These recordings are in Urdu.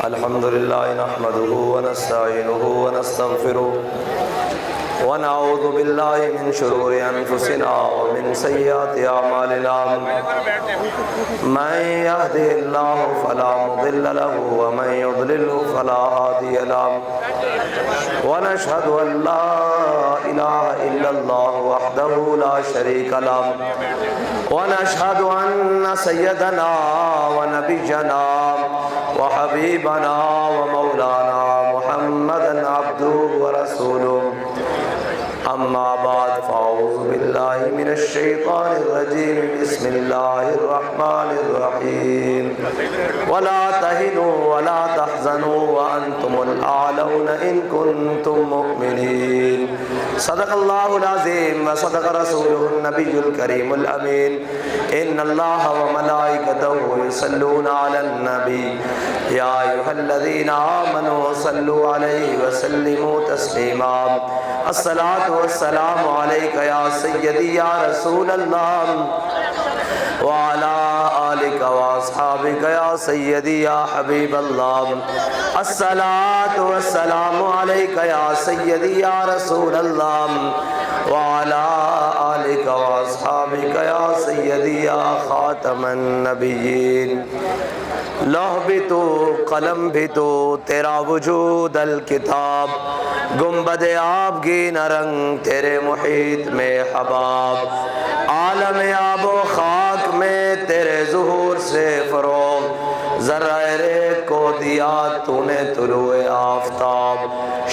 الحمد لله نحمده ونستعينه ونستغفره ونعوذ بالله من شرور أنفسنا ومن سيئات أعمالنا من يهده الله فلا مضل له ومن يضلله فلا هادي له ونشهد أن لا إله إلا الله وحده لا شريك له ونشهد أن سيدنا ونبينا وحبيبنا ومولانا محمدا عبده ورسوله أما بعد فأعوذ بالله من الشيطان الرجيم بسم الله الرحمن الرحيم ولا تهنوا ولا تحزنوا وأنتم الأعلون إن كنتم مؤمنين صدق الله العظيم وصدق رسوله النبي الكريم الأمين إن الله وملائكته يصلون على النبي يا أيها الذين آمنوا صلوا عليه وسلموا تسليما الصلاة والسلام عليك يا سيدي يا رسول الله وعلى آلك وأصحابك يا سيدي يا حبيب الله الصلاة والسلام عليك يا سيدي يا رسول الله وعلى آلك وأصحابك يا سيدي يا خاتم النبيين لوح بھی تو قلم بھی تو تیرا وجود الکتاب گنبد آبگین رنگ تیرے محیط میں حباب عالم آب و خاک میں تیرے ظہور سے فروغ ذرہ ریت کو دیا تو نے طلوع آفتاب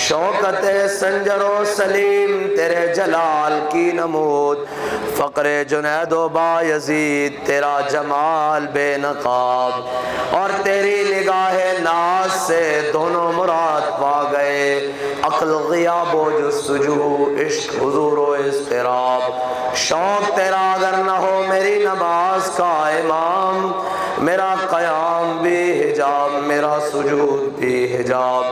شوکت سنجر و سلیم تیرے جلال کی نمود فقر جنید و بایزید تیرا جمال بے نقاب اور تیری نگاہ ناز سے دونوں مراد پا گئے عقل غیاب و جستجو عشق حضور و اضطراب شوق تیرا اگر نہ ہو میری نماز کا امام میرا قیام بھی حجاب میرا سجود بھی حجاب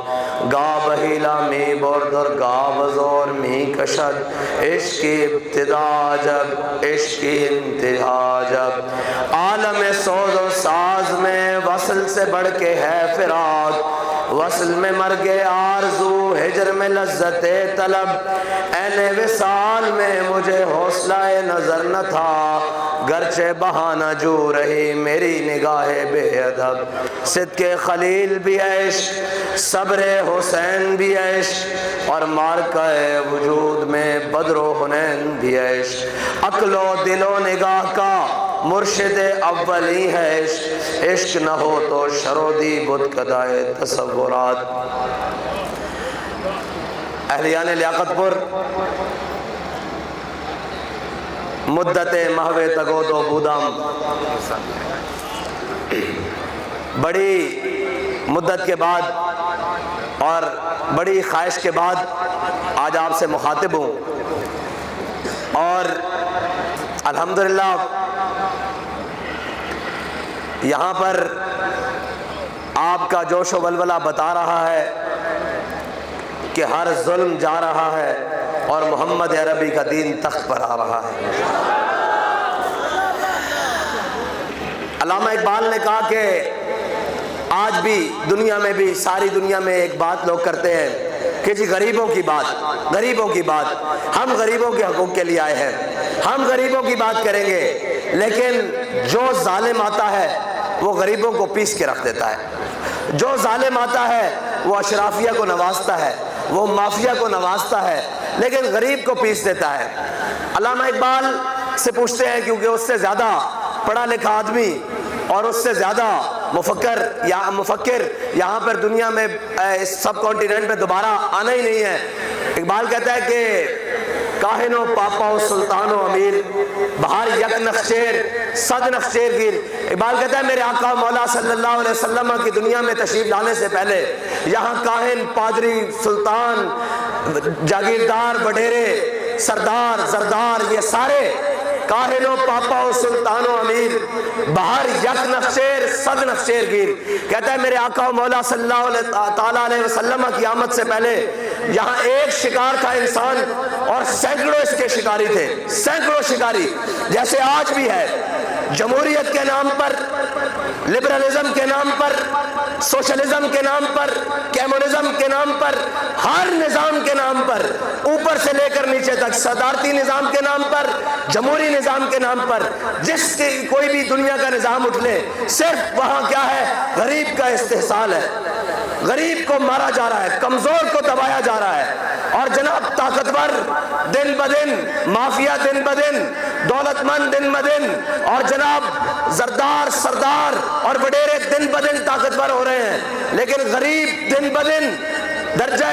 گا بہیلا می بردر گا بزور می کشد عشق کی ابتدا جب عشق کی انتہا جب عالم سوز و ساز میں وصل سے بڑھ کے ہے فراق وصل میں مرگ آرزو ہجر میں لذت طلب این وصال میں مجھے حوصلہ نظر نہ تھا گرچہ بہانہ جو رہی میری نگاہ بے ادب صدق خلیل بھی عشق صبر حسین بھی عشق اور مارکہ وجود میں بدر و حنین بھی عشق عقل و دل و نگاہ کا مرشد اولی ہے عشق عشق نہ ہو تو شرودی بت کدائے تصورات اہلیان لیاقت پر مدت محو تگود و بودام بڑی مدت کے بعد اور بڑی خواہش کے بعد آج آپ سے مخاطب ہوں اور الحمدللہ یہاں پر آپ کا جوش و ولولہ بتا رہا ہے کہ ہر ظلم جا رہا ہے اور محمد عربی کا دین تخت پر آ رہا ہے علامہ اقبال نے کہا کہ آج بھی دنیا میں بھی ساری دنیا میں ایک بات لوگ کرتے ہیں کہ جی غریبوں کی بات ہم غریبوں کے حقوق کے لیے آئے ہیں ہم غریبوں کی بات کریں گے لیکن جو ظالم آتا ہے وہ غریبوں کو پیس کے رکھ دیتا ہے جو ظالم آتا ہے وہ اشرافیہ کو نوازتا ہے وہ مافیا کو نوازتا ہے لیکن غریب کو پیس دیتا ہے علامہ اقبال سے پوچھتے ہیں کیونکہ اس سے زیادہ پڑھا لکھا آدمی اور اس سے زیادہ مفکر یہاں پر دنیا میں اس سب کانٹیننٹ میں دوبارہ آنا ہی نہیں ہے اقبال کہتا ہے کہ کاہن و پاپا و سلطان و امیر بہار یک نخچیر صد نخچیر گیر اقبال کہتا ہے میرے آقا مولا صلی اللہ علیہ وسلم کی دنیا میں تشریف لانے سے پہلے یہاں کاہن پادری سلطان جاگیردار وڈیرے سردار زردار یہ سارے کاہن و پاپا و سلطان و امیر بہر یک نخشیر صد نخشیر گیر کہتا ہے میرے آقا و مولا صلی اللہ علیہ وسلم کی آمد سے پہلے یہاں ایک شکار تھا انسان اور سینکڑوں اس کے شکاری تھے، سینکڑوں شکاری جیسے آج بھی ہے جمہوریت کے نام پر، لبرلزم کے نام پر، سوشلزم کے نام پر، کمیونزم کے نام پر، ہر نظام کے نام پر، اوپر سے لے کر نیچے تک، صدارتی نظام کے نام پر، جمہوری نظام کے نام پر، جس کی کوئی بھی دنیا کا نظام اٹھ لے، صرف وہاں کیا ہے؟ غریب کا استحصال ہے، غریب کو مارا جا رہا ہے، کمزور کو دبایا جا رہا ہے، اور جناب طاقتور دن بدن، مافیا دن بدن، دولت مند دن بدن، اور جناب زردار سردار اور وڈیرے دن بدن طاقتور ہو رہے ہیں، لیکن غریب دن بدن درجہ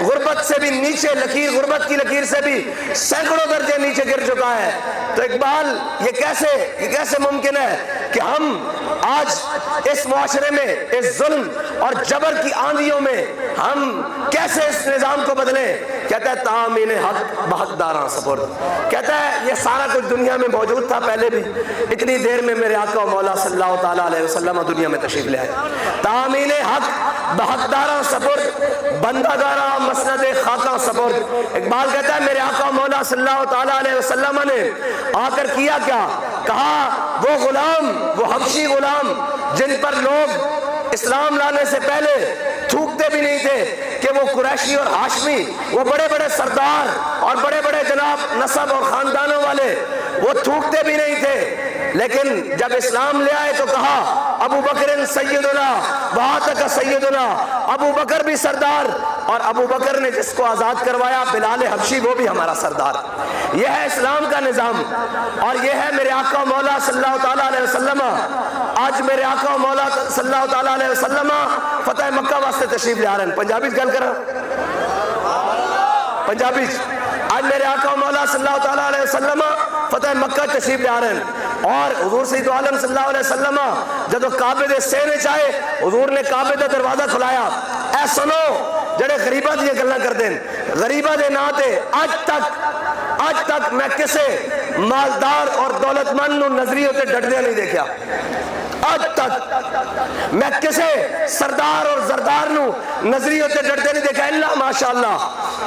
غربت سے بھی نیچے، لکیر غربت کی لکیر سے بھی سینکڑوں درجے نیچے گر چکا ہے۔ تو اقبال یہ کیسے ممکن ہے کہ ہم آج اس معاشرے میں اس ظلم اور جبر کی آندھیوں میں ہم کیسے اس نظام کو بدلیں؟ کہتا ہے تعمین حق بحقداراں سپرد، کہتا ہے یہ سارا کچھ دنیا میں موجود تھا پہلے بھی، اتنی دیر میں میرے آقا و مولا صلی اللہ تعالیٰ علیہ وسلم دنیا میں تشریف لے آئے۔ تعمین حق بحقداراں سپرد، بندہ داراں مسند خاکاں سپرد۔ اقبال کہتا ہے میرے آقا و مولا صلی اللہ تعالیٰ علیہ وسلم نے آ کر کیا کیا؟ کہا وہ غلام، وہ حبشی غلام جن پر لوگ اسلام لانے سے پہلے تھوکتے بھی نہیں تھے کہ وہ قریشی اور ہاشمی، وہ بڑے بڑے سردار اور بڑے بڑے جناب نسب اور خاندانوں والے، وہ تھوکتے بھی نہیں تھے، لیکن جب اسلام لے آئے تو کہا ابو بکر سیدنا وآتک سیدنا، ابو بکر بھی سردار، اور ابو بکر نے جس کو آزاد کروایا بلال حبشی وہ بھی ہمارا سردار۔ یہ ہے اسلام کا نظام، اور یہ ہے میرے آقا و مولا صلی اللہ تعالیٰ علیہ وسلم۔ آج میرے آقا و مولا صلی اللہ تعالیٰ علیہ وسلم فتح مکہ واسطے تشریف لے آ رہے ہیں۔ پنجابی گل کر پنجابی، آج میرے آقا و مولا صلی اللہ تعالیٰ علیہ وسلم فتح مکہ تشریف لے آ رہے ہیں، اور حضور سید عالم صلی اللہ علیہ وسلم جب کعبے دے سینے چاہے حضور نے کعبے دا دروازہ کھلایا۔ اے سنو جڑے غریباں دی گلاں کردے ہیں، غریباں دے نا تے اج تک میں کسے مالدار اور دولت مند نو نظریے تے ڈٹدے نہیں دیکھا، آج تک میں کسے سردار اور زردار نو نظریوں تے ڈرتے نہیں دیکھا، اللہ ماشاءاللہ،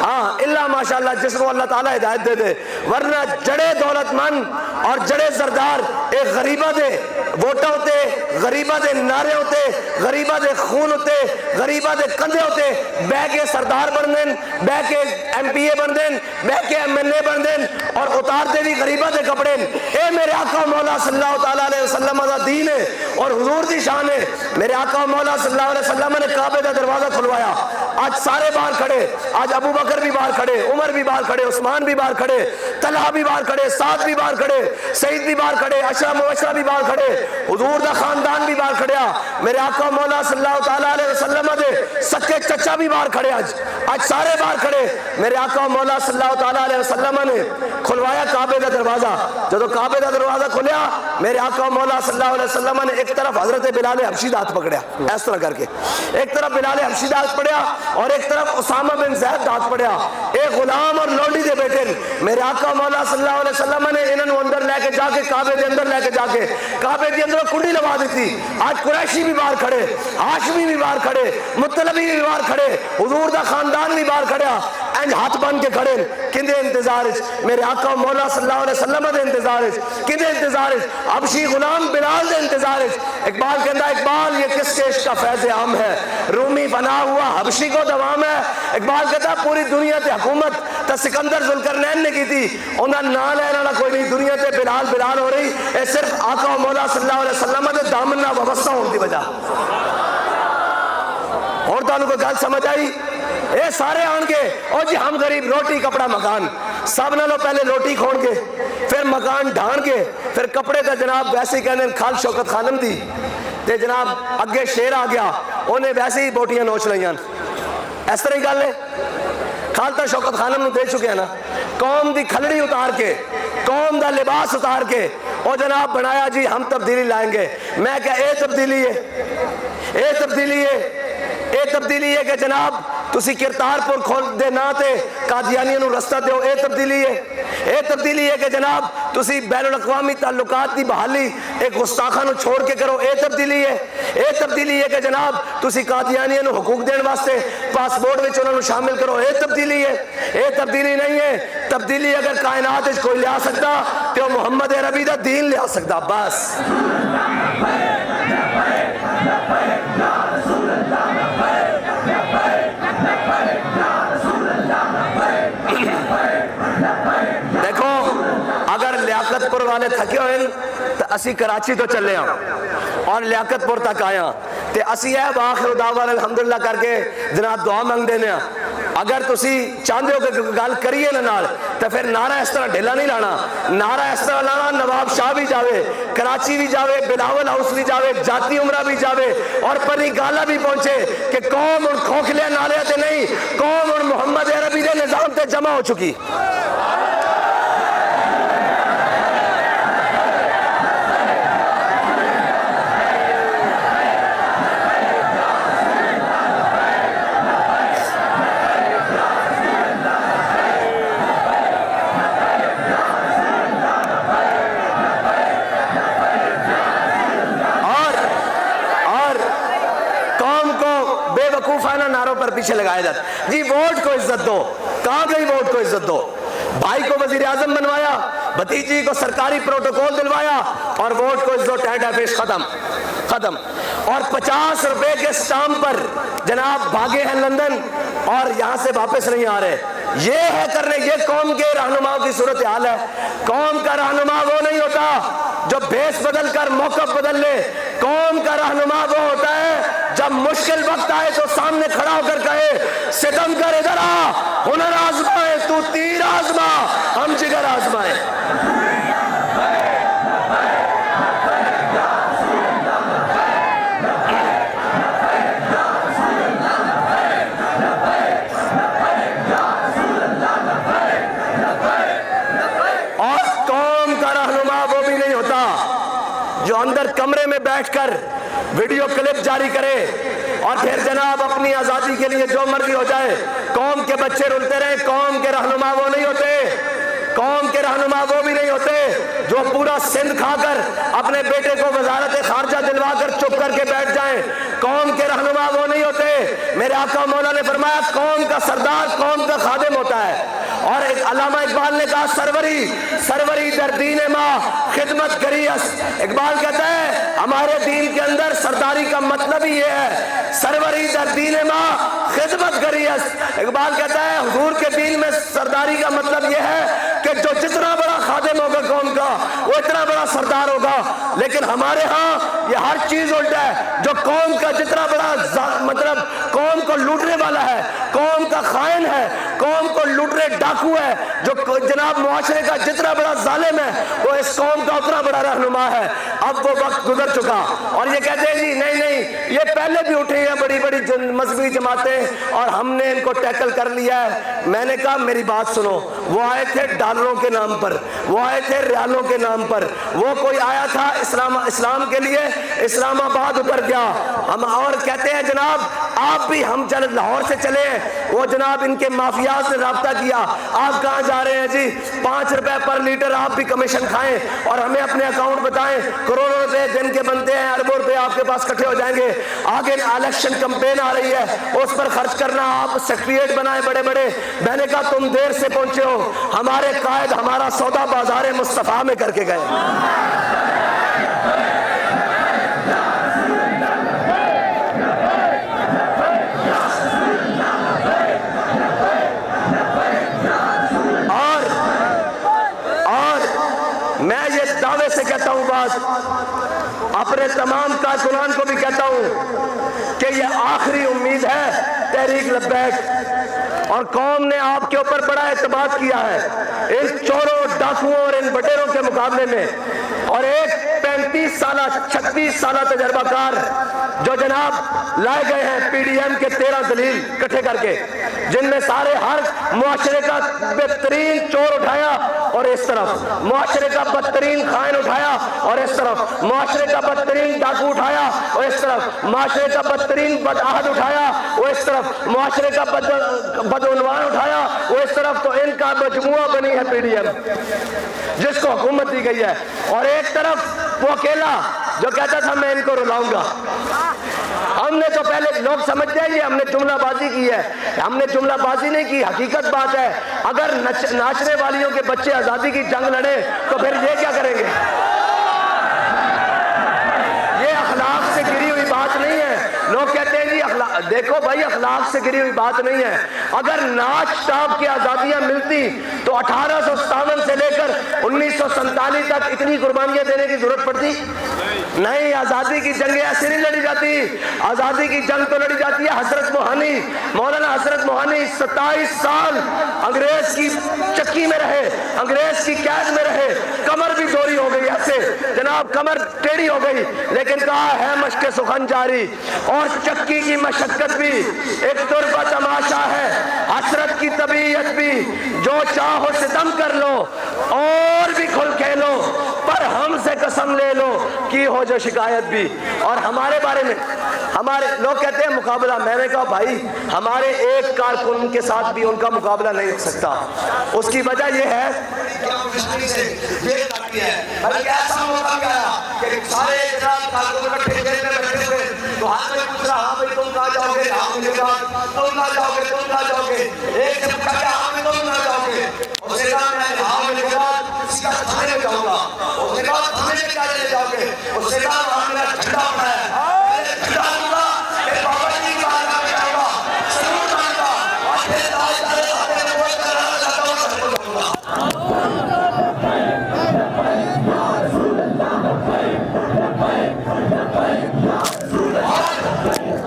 ہاں اللہ ماشاءاللہ جس کو اللہ تعالیٰ ہدایت دے دے، ورنہ جڑے دولت مند اور جڑے زردار ایک غریبہ دے ووٹا ہوتے، غریبہ دے نعرے ہوتے، غریبہ دے خون ہوتے، غریبہ دے کندھے ہوتے، بہ کے سردار بن دین، بہ کے ایم پی اے بن دین، بہ کے ایم این اے بن دین، اور اتار دے دی غریبہ دے کپڑے۔ اے میرے آقا مولا صلی اللہ تعالیٰ علیہ وسلم دا دین ہے اور حضور دی شان ہے۔ میرے آقا مولا صلی اللہ علیہ وسلم نے کعبے دا دروازہ کھلوایا، آج سارے باہر کھڑے، آج ابو بکر بھی باہر کھڑے، عمر بھی باہر کھڑے، عثمان بھی باہر کھڑے، طلحہ بھی باہر کھڑے، سعد بھی باہر کھڑے، سعید بھی باہر کھڑے، عشرہ مبشرہ بھی باہر کھڑے، حضور دا خاندان بھی باہر کھڑیا، میرے آقا مولا صلی اللہ تعالیٰ علیہ وسلم دے سکے چچا بھی باہر کھڑے، آج سارے باہر کھڑے۔ میرے آقا مولا صلی اللہ تعالیٰ علیہ وسلم نے کھلوایا کعبے دا دروازہ، جب کعبے دا دروازہ کھلیا میرے آقا مولا صلی اللہ علیہ وسلم نے ایک طرف حضرت بلال حبشی دا ہاتھ پکڑیا اس طرح کر کے، ایک طرف بلال حبشی دا ہاتھ پکڑیا اور ایک طرف اسامہ بن زید دا ہاتھ پکڑیا، ایک غلام اور لونڈی دے بیٹے میرے آقا مولا صلی اللہ علیہ وسلم نے انہوں اندر لے کے جا کے کعبے دے اندر لے کے جا کے کعبے دے اندر کنڈی لگا دیتی۔ آج قریشی بھی باہر کھڑے، ہاشمی بھی باہر کھڑے، مطلبی بھی باہر کھڑے، حضور دا خاندان بھی باہر کھڑیا، انج ہاتھ بن کے کھڑے کندے انتظار میرے آقا مولا صلی اللہ علیہ وسلم دے انتظار کدے انتظار حبشی غلام بلال دے انتظار۔ اقبال کہندا اقبال یہ کس کے عشق کا فیض عام ہے، رومی فنا ہوا حبشی کو دوام ہے۔ اقبال کہتا پوری دنیا تے حکومت تا سکندر ذوالقرنین نے کی تھی، انہاں نہ لینا نہ کوئی نہیں، دنیا تے بلال بلال ہو رہی اے صرف آقا مولا صلی اللہ علیہ وسلم دے دامن نہ وابستہ ہونے دی وجہ۔ اور تانوں کوئی گل سمجھ آئی؟ اے سارے آن کے او جی ہم غریب روٹی کپڑا مکان، سب نالوں پہلے روٹی کھون کے پھر مکان ڈھان کے پھر کپڑے کا جناب ویسے ہی کہنے کھال شوکت خانم دی تے جناب اگے شیر آ گیا انہیں ویسے ہی بوٹیاں نوچ لئیاں، اس طرح ہی گل ہے۔ کھالتا شوکت خانم نو دے چکے ہیں نا، قوم دی کھلڑی اتار کے قوم دا لباس اتار کے او جناب بنایا جی ہم تبدیلی لائیں گے۔ میں کہا اے تبدیلی ہے، اے تبدیلی ہے، اے تبدیلی ہے کہ جناب تسی کرتارپور کھول دے نا تے قادیانیوں نو رستہ دیو، اے تبدیلی ہے۔ اے تبدیلی ہے کہ جناب تسی بین الاقوامی تعلقات دی بحالی ایک گستاخاں نو چھوڑ کے کرو، اے تبدیلی ہے۔ اے تبدیلی ہے کہ جناب تسی قادیانیوں نو حقوق دین واسطے پاسپورٹ وچ انہاں نو شامل کرو، اے تبدیلی ہے۔ اے تبدیلی نہیں ہے، تبدیلی اگر کائنات وچ کوئی لے آ سکتا تے محمد عربی دا دین لیا سکتا بس. دیکھو اگر لیاقت پور والے تھکے ہوئے تو اسی کراچی تو چلے ہاں اور لیاقت پور تک آیا تے اسی ہے آخر دعوانا الحمدللہ کر کے جناب دعا مانگ دینے ہیں. اگر تسی چاہتے ہو کہ گل کریے نال تو پھر نعرہ اس طرح ڈھیلا نہیں لانا. نعرہ اس طرح لانا نواب شاہ بھی جاوے, کراچی بھی جاوے, بلاول ہاؤس بھی جاوے, جاتی عمرہ بھی جاوے اور پری گالا بھی پہنچے کہ قوم ان کھوکھلے نالے تے نہیں, قوم ان محمد عربی دے نظام تے جمع ہو چکی. ناروں پر پیچھے لگایا جاتا جی ووٹ کو عزت دو. کہاں گئی ووٹ کو عزت دو؟ بھائی کو وزیر اعظم بنوایا, بھتیجی کو سرکاری پروٹوکول دلوایا اور ووٹ کو عزت دو. ٹیٹا پیش ختم. اور 50 روپے کے سٹامپ پر جناب بھاگے ہیں لندن اور یہاں سے واپس نہیں آ رہے. یہ ہے کرنے, یہ قوم کے رہنماؤں کی صورتحال ہے. قوم کا رہنما وہ نہیں ہوتا جو بھیس بدل کر موقف بدل لے. قوم کا رہنما وہ ہوتا ہے جب مشکل وقت آئے تو سامنے کھڑا ہو کر کہے ستم کر ادھر آ, ہنر آزمائے تو تیر آزما, ہم جگر آزمائے. اور قوم کا رہنما وہ بھی نہیں ہوتا جو اندر کمرے میں بیٹھ کر ویڈیو کلپ جاری کرے اور پھر جناب اپنی آزادی کے لیے جو مرضی ہو جائے. قوم کے بچے رلتے رہے. قوم کے رہنما وہ نہیں ہوتے. قوم کے رہنما وہ بھی نہیں ہوتے جو پورا سندھ کھا کر اپنے بیٹے کو وزارت خارجہ دلوا کر چپ کر کے بیٹھ جائیں. قوم کے رہنما وہ نہیں ہوتے. میرے آقا مولا نے فرمایا قوم کا سردار قوم کا خادم ہوتا ہے. اور ایک علامہ اقبال نے کہا سروری در دین ماں خدمت کریس. اقبال کہتا ہے ہمارے دین کے اندر سرداری کا مطلب ہی یہ ہے, سروری در دین ماں خدمت کریس. اقبال کہتا ہے حضور کے دین میں سرداری کا مطلب یہ ہے کہ جو جتنا بڑا خادم ہوگا قوم کا وہ اتنا بڑا سردار ہوگا. لیکن ہمارے ہاں یہ ہر چیز الٹا ہے. جو قوم کا جتنا بڑا مطلب قوم کو لوٹنے والا ہے, قوم کا خائن ہے, قوم کو لوٹنے ڈاکو ہے, جو جناب معاشرے کا جتنا بڑا ظالم ہے وہ اس قوم کا اتنا بڑا رہنما ہے. اب وہ وقت گزر چکا اور یہ کہتے ہیں جی نہیں یہ پہلے بھی اٹھے ہیں بڑی بڑی مذہبی جماعتیں اور ہم نے ان کو ٹیکل کر لیا ہے. میں نے کہا میری بات سنو, وہ آئے تھے ڈالروں کے نام پر, وہ آئے تھے ریالوں کے نام پر, وہ کوئی آیا تھا اسلام کے لیے اسلام آباد اتر گیا. ہم اور کہتے ہیں جناب آپ بھی ہم لاہور سے چلے ہیں, وہ جناب ان کے مافیاز نے رابطہ کیا آپ کہاں جا رہے ہیں جی 5 روپے پر لیٹر آپ بھی کمیشن کھائیں اور ہمیں اپنے اکاؤنٹ بتائیں, کروڑوں روپے دن کے بنتے ہیں, اربوں روپے آپ کے پاس اکٹھے ہو جائیں گے. آگے الیکشن کمپین آ رہی ہے اس پر خرچ کرنا, آپ سیکریٹریٹ بنائیں بڑے بڑے. میں نے کہا تم دیر سے پہنچے ہو, ہمارے قائد ہمارا سودا بازار مصطفیٰ میں کر کے گئے. میں یہ دعوے سے کہتا ہوں بات, اپنے تمام کارکنان کو بھی کہتا ہوں کہ یہ آخری امید ہے تحریک لبیک, اور قوم نے آپ کے اوپر بڑا اعتماد کیا ہے ان چوروں ڈاکوؤں اور ان بٹیروں کے مقابلے میں. اور ایک 35 سالہ 36 سالہ تجربہ کار جو جناب لائے گئے ہیں پی ڈی ایم کے 13 دلیل کٹھے کر کے, جن میں سارے ہر معاشرے کا بہترین چور اٹھایا اور اس طرف معاشرے کا بدترین خائن اٹھایا اور اس طرف معاشرے کا بدترین ڈاکو اٹھایا اور اس طرف معاشرے کا بدترین بدعہد اٹھایا وہ اس طرف معاشرے کا بدعنوان اٹھایا وہ اس طرف. تو ان کا مجموعہ بنی ہے پی ڈی ایم جس کو حکومت دی گئی ہے, اور ایک طرف وہ اکیلا جو کہتا تھا میں ان کو رلاؤں گا. ہم نے تو پہلے لوگ سمجھتے ہیں یہ ہم نے جملہ بازی کی ہے. ہم نے جملہ بازی نہیں کی, حقیقت بات ہے. اگر ناچنے والیوں کے بچے آزادی کی جنگ لڑے تو پھر یہ کیا کریں گے؟ یہ اخلاق سے گری ہوئی بات نہیں ہے. لوگ کہتے ہیں جی دیکھو بھائی اخلاق سے گری ہوئی بات نہیں ہے. اگر ناچ ٹاپ کی آزادیاں ملتی تو 1857 سے لے کر 1947 تک اتنی قربانیاں دینے کی ضرورت پڑتی نہیں. آزادی کی جنگیں ایسے نہیں لڑی جاتی. آزادی کی جنگ تو لڑی جاتی ہے. حضرت موہانی, مولانا حضرت موہانی 27 سال انگریز کی چکی میں رہے, انگریز کی قید میں رہے. کمر بھی دوری ہو گئی, ایسے جناب کمر ٹیڑھی ہو گئی, لیکن کہا ہے مشق سخن جاری. اور چکی کی مشقت بھی ایک طرفہ تماشا ہے, حسرت کی طبیعت بھی. جو چاہو ستم کر لو اور بھی کھل کھیلو, پر ہم سے قسم لے لو کی ہو جو شکایت بھی. اور ہمارے بارے میں ہمارے لوگ کہتے ہیں مقابلہ. میں نے کہا بھائی ہمارے ایک کارکن کے ساتھ بھی ان کا مقابلہ نہیں ہو سکتا. اس کی وجہ یہ ہے ایسا موقع کہ سارے کارکن اکٹھے جیل میں بیٹھے ہوئے تو ہاتھ میں پوچھ رہا ہاں بھائی تم کہاں جاؤ گے؟ ہاں ملے گا. تم کہاں جاؤ گے؟ تم کہاں جاؤ گے؟ ایک سے پوچھا کہ ہاں میں تم کہاں جاؤ گے؟ اس نے کہا میں ہاں ملے گا اس کا تھانے میں جاؤں گا. اس نے کہا تھانے میں کیا لے جاؤ گے؟ اس نے کہا وہاں میرا جھنڈا پڑا ہے, جھنڈا ہوگا کہ بابا جی کا آگا میں جاؤں گا, سلوٹ آئے گا اور پھر تاج دارے اپنے وہ کرنا چاہتا ہوں سب کو جاؤں گا.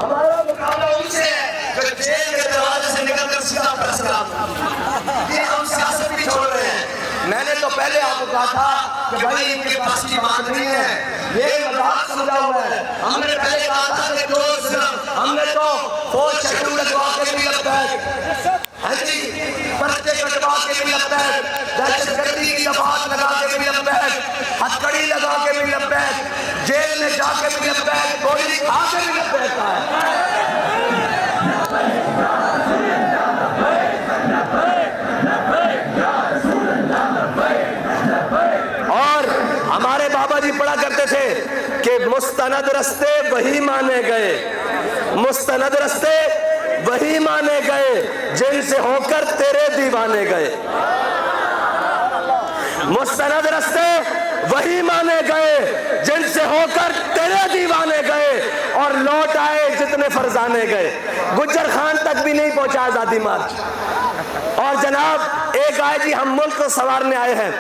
ہمارا مقابلہ ان سے ہے جو جیل کے دروازے سے نکل کر سیدھا فیصلہ. یہ ہم سیاست بھی چھوڑ رہے ہیں. میں نے تو پہلے آپ کو کہا تھا کہ بھائی ان کے پاس کی بات نہیں ہے, یہ مذاق سمجھا ہوا ہے. ہم نے پہلے کہا تھا کہ ہم نے تو فوج شیڈول لگوا کے بھی لگتا ہے, ہاں جی پرچے کٹوا کے بھی لگتا ہے, دہشت گردی کی دفعات لگا کے بھی لگتا ہے, ہتھکڑی لگا کے بھی لگتا ہے, جیل میں جا کے بھی لگتا ہے, گولی کھا کے بھی لگتا ہے. اور ہمارے بابا جی پڑھا کرتے تھے کہ مستند رستے وہی مانے گئے, مستند رستے وہی مانے گئے جن سے ہو کر تیرے دیوانے گئے. مستند رستے وہی مانے گئے جن سے ہو کر تیرے دیوانے گئے, اور لوٹ آئے جتنے فرزانے گئے. گجر خان تک بھی نہیں پہنچا آزادی مارچ. اور جناب ایک آئے جی ہم ملک کو سنوارنے آئے ہیں,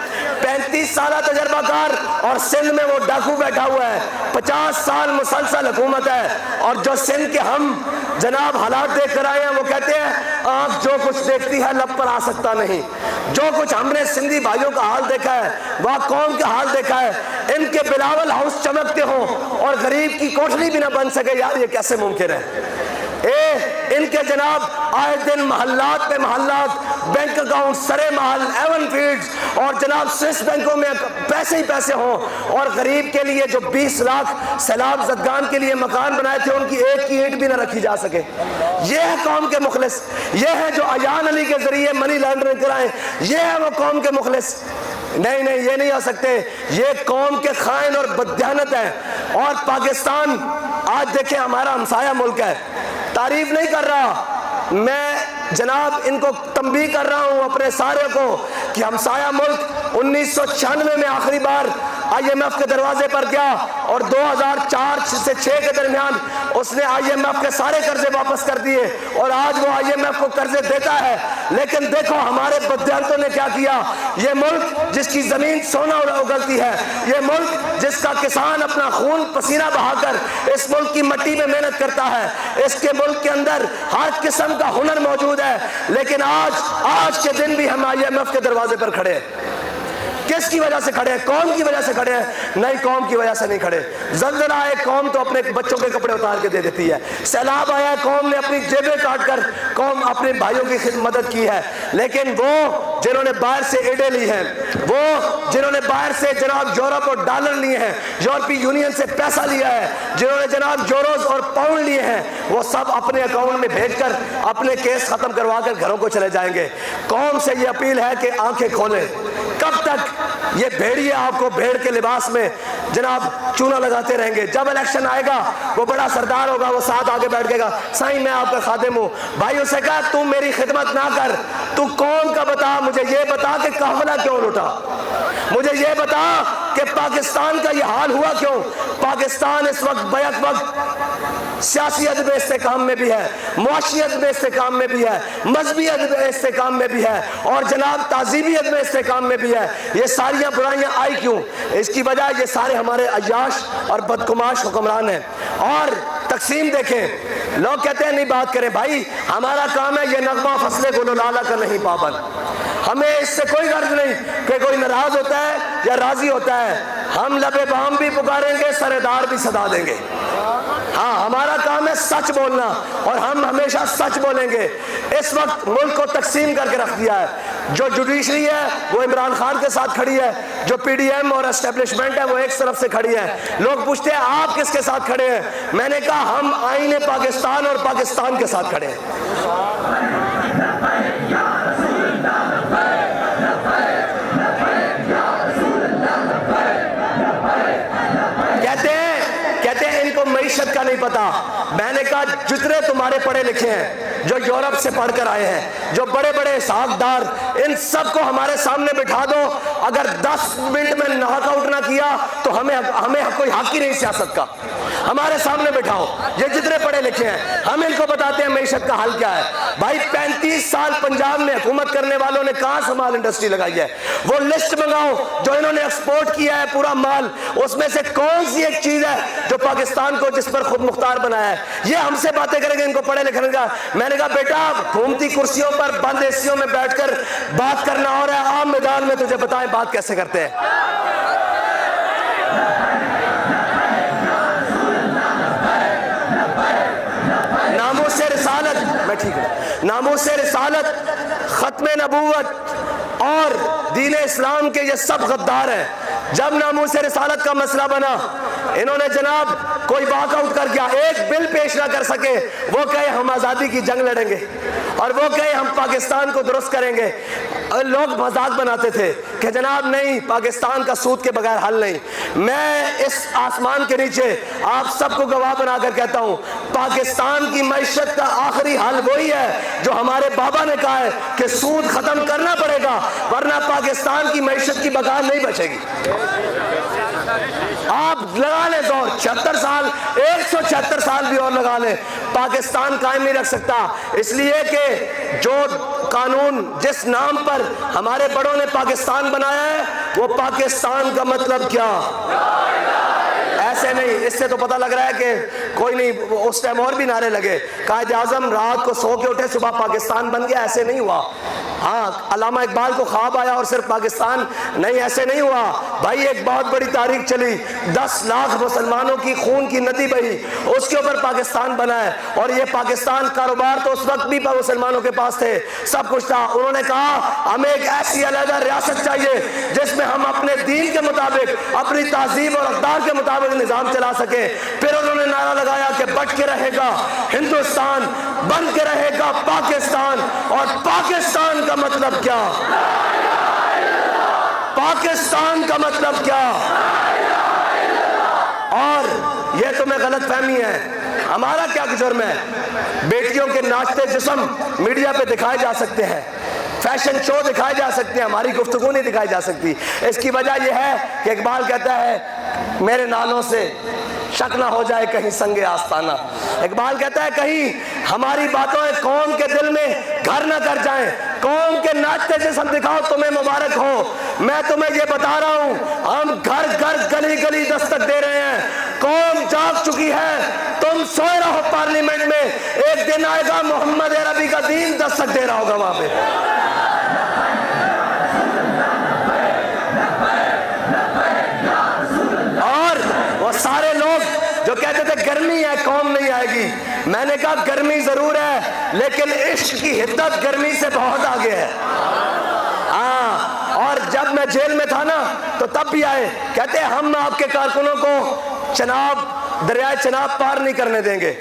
35 سالہ تجربہ کار, اور سندھ میں وہ ڈاکو بیٹھا ہوا ہے, 50 سال مسلسل حکومت ہے. اور جو سندھ کے ہم جناب حالات دیکھ کر آئے ہیں وہ کہتے ہیں آنکھ جو کچھ دیکھتی ہے لب پر آ سکتا نہیں. جو کچھ ہم نے سندھی بھائیوں کا حال دیکھا ہے, وہ قوم کا حال دیکھا ہے, ان کے بلاول ہاؤس چمکتے ہوں اور غریب کی کوٹھری بھی نہ بن سکے, یار یہ کیسے ممکن ہے؟ ان کے جناب آئے دن محلات پہ محلات, بینک اکاؤنٹ سرے محل, ایون فیلڈز, اور جناب سوئس بینکوں میں پیسے ہی پیسے ہوں, اور غریب کے لیے جو 20 لاکھ سیلاب زدگان کے لیے مکان بنائے تھے ان کی ایک کی اینٹ بھی نہ رکھی جا سکے. یہ ہے قوم کے مخلص, یہ ہے جو ایان علی کے ذریعے منی لانڈرنگ کرائیں, یہ ہے وہ قوم کے مخلص. نہیں نہیں یہ نہیں ہو سکتے, یہ قوم کے خائن اور بددیانت ہیں. اور پاکستان آج دیکھیں ہمارا ہمسایہ ملک ہے, تعریف نہیں کر رہا میں جناب, ان کو تنبیہ کر رہا ہوں اپنے سارے کو کہ ہمسایہ ملک 1996 میں آخری بار IMF کے دروازے پر گیا, اور 2004 سے 6 کے درمیان اس نے IMF کے سارے قرضے واپس کر دیے, اور آج وہ IMF کو قرضے دیتا ہے. لیکن دیکھو ہمارے بددیانتوں نے کیا کیا. یہ ملک جس کی زمین سونا اگلتی ہے, یہ ملک جس کا کسان اپنا خون پسینہ بہا کر اس ملک کی مٹی میں محنت کرتا ہے, اس کے ملک کے اندر ہر قسم کا ہنر موجود ہے, لیکن آج کے دن بھی ہم IMF کے دروازے پر کھڑے ہیں. کس کی وجہ سے کھڑے ہیں؟ قوم کی وجہ سے کھڑے ہیں؟ نہیں, قوم کی وجہ سے نہیں کھڑے. زلزلہ آئے قوم تو اپنے بچوں کے کپڑے اتار کے دے دیتی ہے, سیلاب آیا قوم نے اپنی جیبیں کاٹ کر قوم اپنے بھائیوں کی مدد کی ہے. لیکن وہ جنہوں نے باہر سے ایڈے لی ہیں, وہ جنہوں نے باہر سے جناب یورپ اور ڈالر لیے ہیں, یورپی یونین سے پیسہ لیا ہے, جنہوں نے جناب یوروز اور پاؤنڈ لیے ہیں, وہ سب اپنے اکاؤنٹ میں بھیج کر اپنے کیس ختم کروا کر گھروں کو چلے جائیں گے. قوم سے یہ اپیل ہے کہ آنکھیں کھولیں. کب تک یہ بھیڑیے آپ کو بھیڑ کے لباس میں جناب چونا لگاتے رہیں گے. جب الیکشن آئے گا وہ بڑا سردار ہوگا, وہ ساتھ آگے بیٹھ گا, سائیں میں آپ کا خادم ہوں. بھائیوں سے کہا تم میری خدمت نہ کر, تو کون کا بتا, مجھے یہ بتا کہ قافلہ کیوں لٹا, مجھے یہ بتا کہ پاکستان کا یہ حال ہوا کیوں. پاکستان اس وقت بیک وقت سیاسیت میں استحکام میں بھی ہے, معاشیت میں استحکام میں بھی ہے, مذہبیت میں استحکام میں بھی ہے, اور جناب تعذیبیت میں استحکام میں بھی ہے. یہ ساریاں برائیاں آئی کیوں؟ اس کی وجہ یہ سارے ہمارے عیاش اور بدگماش حکمران ہیں. اور تقسیم دیکھیں, لوگ کہتے ہیں نہیں بات کریں. بھائی ہمارا کام ہے یہ نغمہ فصل گل و لالہ کا نہیں پابند. ہمیں اس سے کوئی غرض نہیں کہ کوئی ناراض ہوتا ہے یا راضی ہوتا ہے. ہم لب بام بھی پکاریں گے, سر دار بھی صدا دیں گے. ہاں ہمارا کام ہے سچ بولنا, اور ہم ہمیشہ سچ بولیں گے. اس وقت ملک کو تقسیم کر کے رکھ دیا ہے. جو جوڈیشری ہے وہ عمران خان کے ساتھ کھڑی ہے, جو پی ڈی ایم اور اسٹیبلشمنٹ ہے وہ ایک طرف سے کھڑی ہے. لوگ پوچھتے ہیں آپ کس کے ساتھ کھڑے ہیں؟ میں نے کہا ہم آئین پاکستان اور پاکستان کے ساتھ کھڑے ہیں. کہتے ہیں ان کو معیشت کا نہیں پتا. میں نے کہا جتنے تمہارے پڑھے لکھے ہیں, جو یورپ سے پڑھ کر آئے ہیں, جو بڑے بڑے اسحاق-دار, ان سب کو ہمارے سامنے بٹھا دو. اگر 10 منٹ میں ناک آؤٹ نہ کیا تو ہمیں کوئی حق ہی نہیں سیاست کا. ہمارے سامنے بٹھاؤ یہ جتنے پڑھے لکھے ہیں, ہم ان کو بتاتے ہیں معیشت کا حل کیا ہے. بھائی 35 سال پنجاب میں حکومت کرنے والوں نے کہاں سمال انڈسٹری لگائی ہے؟ وہ لسٹ منگاؤ جو انہوں نے ایکسپورٹ کیا ہے پورا مال, اس میں سے کون سی ایک چیز ہے جو پاکستان کو جس پر خود مختار بنایا ہے؟ یہ ہم سے باتیں کریں گے ان کو پڑھے لکھنے کا. میں نے کہا بیٹا گھومتی کرسیوں پر بند ایسیوں میں بیٹھ کر بات کرنا ہو رہا ہے, عام میدان میں تجھے بتائیں بات کیسے کرتے ہیں. ناموس رسالت, میں ٹھیک ہے, ناموس رسالت, ختم نبوت اور دین اسلام کے یہ سب غدار ہیں. جب ناموس رسالت کا مسئلہ بنا, انہوں نے جناب کوئی واک آؤٹ کر گیا, ایک بل پیش نہ کر سکے. وہ کہے ہم آزادی کی جنگ لڑیں گے, اور وہ کہے ہم پاکستان کو درست کریں گے. لوگ مذاق بناتے تھے کہ جناب نہیں, پاکستان کا سود کے بغیر حل نہیں. میں اس آسمان کے نیچے آپ سب کو گواہ بنا کر کہتا ہوں, پاکستان کی معیشت کا آخری حل وہی ہے جو ہمارے بابا نے کہا ہے کہ سود ختم کرنا پڑے گا, ورنہ پاکستان کی معیشت کی بقا نہیں بچے گی. آپ لگا لیں زور, 76 سال, 176 سال بھی اور لگا لیں, پاکستان قائم نہیں رکھ سکتا. اس لیے کہ جو قانون جس نام پر ہمارے بڑوں نے پاکستان بنایا ہے, وہ پاکستان کا مطلب کیا ایسے نہیں. اس سے تو پتہ لگ رہا ہے کہ کوئی نہیں, اس ٹائم اور بھی نعرے لگے, قائد اعظم رات کو سو کے اٹھے صبح پاکستان بن گیا, ایسے نہیں ہوا. ہاں علامہ اقبال کو خواب آیا اور صرف پاکستان نہیں, ایسے نہیں ہوا. بھائی ایک بہت بڑی تاریخ چلی, 10 لاکھ مسلمانوں کی خون کی ندی بہی, اس کے اوپر پاکستان بنا ہے. اور یہ پاکستان کاروبار تو اس وقت بھی مسلمانوں کے پاس تھے, سب کچھ تھا. انہوں نے کہا ہمیں ایک ایسی علیحدہ ریاست چاہیے جس میں ہم اپنے دین کے مطابق, اپنی تہذیب اور اقدار کے مطابق نظام چلا سکیں. پھر انہوں نے نعرہ لگایا کہ بٹ کے رہے گا ہندوستان, بن کے رہے گا پاکستان. اور پاکستان کا مطلب کیا, پاکستان کا مطلب کیا. اور یہ تمہیں غلط فہمی ہے. ہمارا کیا جرم ہے؟ بیٹیوں کے ناچتے جسم میڈیا پہ دکھائے جا سکتے ہیں, فیشن شو دکھائے جا سکتے ہیں, ہماری گفتگو نہیں دکھائی جا سکتی. اس کی وجہ یہ ہے کہ اقبال کہتا ہے میرے نالوں سے شک نہ ہو جائے کہیں سنگ آستانہ. اقبال کہتا ہے کہیں ہماری باتوں قوم کے دل میں گھر نہ کر جائیں. قوم کے ناچتے جسم دکھاؤ تمہیں مبارک ہو. میں تمہیں یہ بتا رہا ہوں, ہم گھر گھر گلی گلی دستک دے رہے ہیں. قوم جاگ چکی ہے, تم سوئے رہو پارلیمنٹ میں, ایک دن آئے گا محمد عربی کا دین دستک دے رہا ہوگا وہاں پہ. اور وہ سارے لوگ جو کہتے تھے گرمی ہے قوم نہیں آئے گی, میں نے کہا گرمی ضرور ہے لیکن عشق کی حدت گرمی سے بہت آگے ہے. ہاں, اور جب میں جیل میں تھا نا تو تب بھی آئے, کہتے ہم آپ کے کارکنوں کو چناب, دریائے چناب پار نہیں کرنے دیں گے.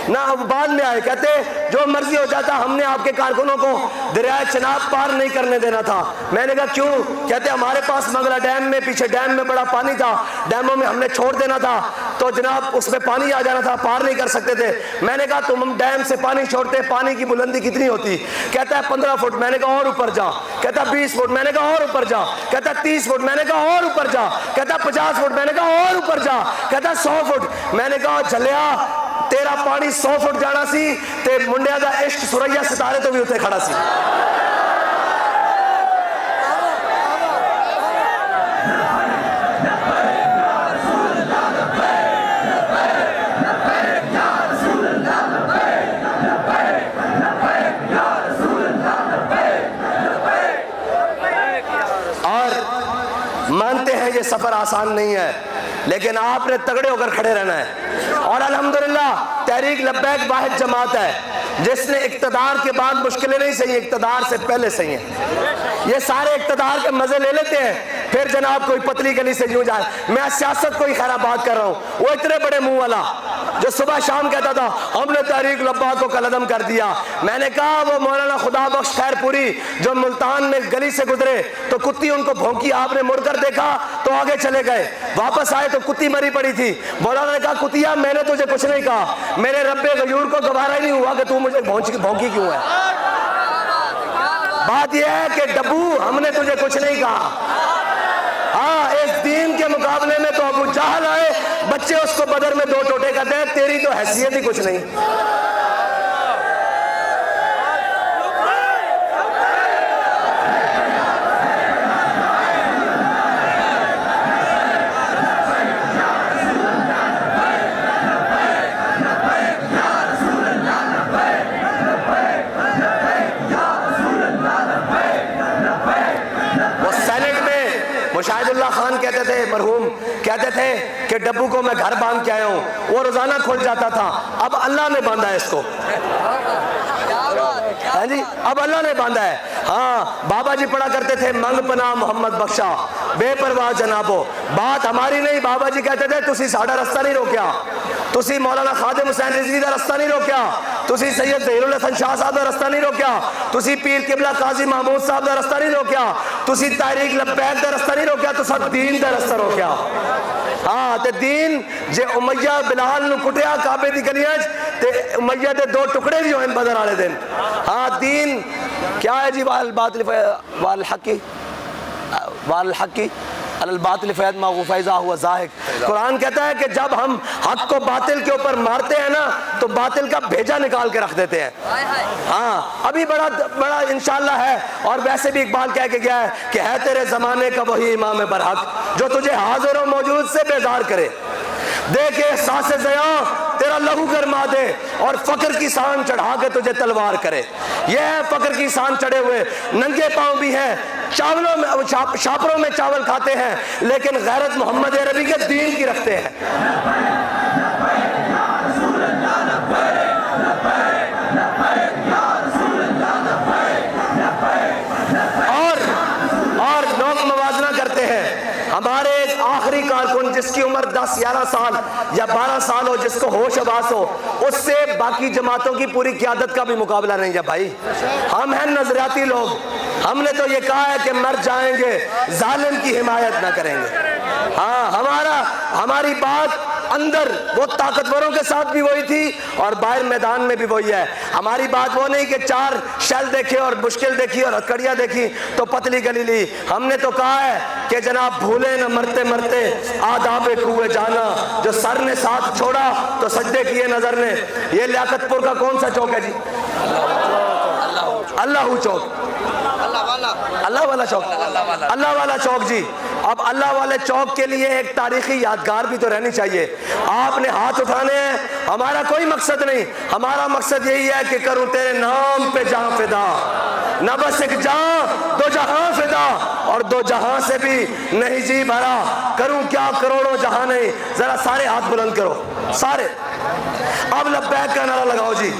نہ بعد میں آئے، کہتے جو مرضی ہو جاتا، ہم نے آپ کے کارکنوں کو دریائے چناب پار نہیں کرنے دینا تھا۔ میں نے کہا کیوں؟ کہتے ہمارے پاس منگلا ڈیم میں، پیچھے ڈیم میں بڑا پانی تھا، ڈیموں میں ہم نے چھوڑ دینا تھا تو جناب اس میں پانی آ جانا تھا، پار نہیں کر سکتے تھے۔ میں نے کہا تم ڈیم سے پانی چھوڑتے، پانی کی بلندی کتنی ہوتی؟ کہتا ہے 15 فٹ۔ میں نے کہا اور اوپر جا۔ کہتا 20 فٹ۔ میں نے کہا اور اوپر جا۔ کہتا 30 فٹ۔ میں نے کہا اور اوپر جا۔ کہتا 50 فٹ۔ میں نے کہا اور اوپر جا۔ کہتا 100 فٹ۔ میں نے کہا جھلیا تیرا پانی 100 فٹ جانا سی تے منڈیا دا عشق سوریا ستارے تو بھی اتنے کھڑا سی۔ مانتے ہیں یہ سفر آسان نہیں ہے، لیکن آپ نے تگڑے ہو کر کھڑے رہنا ہے۔ اور الحمدللہ تحریک لبیک واحد جماعت ہے جس نے اقتدار کے بعد مشکلیں نہیں سہی، اقتدار سے پہلے سہی ہیں۔ یہ سارے اقتدار کے مزے لے لیتے ہیں، پھر جناب کوئی پتلی گلی سے یوں جائے۔ میں سیاست کو ہی خیر بات کر رہا ہوں۔ وہ اتنے بڑے منہ والا جو صبح شام کہتا تھا ہم نے تحریک لبیک کو کالعدم کر دیا، میں نے کہا وہ مولانا خدا بخش خیر پوری جو ملتان میں گلی سے گزرے تو کتی ان کو بھونکی، آپ نے مڑ کر دیکھا تو آگے چلے گئے، واپس آئے تو کتی مری پڑی تھی۔ مولانا نے کہا کتیا میں نے تجھے کچھ نہیں کہا، میرے رب غیور کو گوارا ہی نہیں ہوا کہ تو مجھے بھونکی کیوں ہے۔ بات یہ ہے کہ ڈبو ہم نے تجھے کچھ نہیں کہا۔ ہاں اس دین کے مقابلے میں تو ابو جہل آئے، بچے اس کو بدر میں 2 ٹوٹے کہتے ہیں، تیری تو حیثیت ہی کچھ نہیں۔ شاہد اللہ خان کہتے تھے، مرحوم کہتے تھے کہ ڈبو کو میں گھر باندھ کے آیا ہوں، وہ روزانہ کھل جاتا تھا، اب اللہ نے باندھا ہے اس کو۔ ہاں جی اب اللہ نے باندھا ہے۔ ہاں بابا جی پڑھا کرتے تھے منگ پناہ محمد بخشا بے پرواہ جنابو، بات ہماری نہیں، بابا جی کہتے تھے تسی ساڑھا رستہ نہیں روکیا، تسی مولانا خادم حسین رضوی دا رستہ نہیں روکیا، تسی سید ظہیر الحسن شاہ صاحب دا رستہ نہیں روکیا، تسی پیر قبلہ قاضی محمود صاحب دا رستہ نہیں روکیا، تسی تحریک لبیک دا رستہ نہیں روکیا، تو سب دین دا رستہ روکیا۔ ہاں تے دین جے امیہ بلال نو کٹیا کعبے دی گلیاں تے امیہ دے 2 ٹکڑے بھی ہوئے بدر والے دن۔ ہاں دین کیا ہے جی، والباطل الباطل فیض ما فیضا ہوا ظاہق۔ قرآن کہتا ہے کہ جب ہم حق کو باطل کے اوپر مارتے ہیں نا تو باطل کا بھیجا نکال کے رکھ دیتے ہیں۔ ہاں ابھی بڑا انشاءاللہ ہے، اور ویسے بھی اقبال کہہ کے گیا ہے کہ ہے تیرے زمانے کا وہی امام برحق جو تجھے حاضر و موجود سے بیزار کرے، دیکھ احساس زیاں تیرا لہو گرما دے اور فقر کی سان چڑھا کے تجھے تلوار کرے۔ یہ ہے فقر کی سان چڑھے ہوئے، ننگے پاؤں بھی ہیں، چاولوں میں شاپروں میں چاول کھاتے ہیں، لیکن غیرت محمد عربی کے دین کی رکھتے ہیں۔ اور لوگ موازنہ کرتے ہیں، ہمارے ایک آخری کارکن جس کی عمر 10-11 سال یا 12 سال ہو، جس کو ہوش آواز ہو، اس سے باقی جماعتوں کی پوری قیادت کا بھی مقابلہ نہیں ہے بھائی۔ ہم ہیں نظریاتی لوگ، ہم نے تو یہ کہا ہے کہ مر جائیں گے ظالم کی حمایت نہ کریں گے۔ ہاں ہماری بات اندر وہ طاقتوروں کے ساتھ بھی وہی تھی اور باہر میدان میں بھی وہی ہے۔ ہماری بات وہ نہیں کہ 4 شل دیکھے اور مشکل دیکھی اور ہتکڑیاں دیکھی تو پتلی گلی لی۔ ہم نے تو کہا ہے کہ جناب بھولے نہ مرتے مرتے آداب کوئے جانا، جو سر نے ساتھ چھوڑا تو سجدے کیے نظر نے۔ یہ لیاقت پور کا کون سا چوک ہے جی؟ اللہ چوک، اللہ والا چوک، اللہ والا چوک جی۔ اب اللہ والے چوک کے لیے ایک تاریخی یادگار بھی تو رہنی چاہیے۔ آپ نے ہاتھ اٹھانے ہیں، ہمارا کوئی مقصد نہیں، ہمارا مقصد یہی ہے کہ کروں تیرے نام پہ جہاں فدا، نہ بس ایک جہاں 2 جہاں فدا، اور 2 جہاں سے بھی نہیں جی بھرا، کروں کیا کروڑوں جہاں نہیں۔ ذرا سارے ہاتھ بلند کرو، سارے اب لبیک کا نعرہ لگاؤ جی۔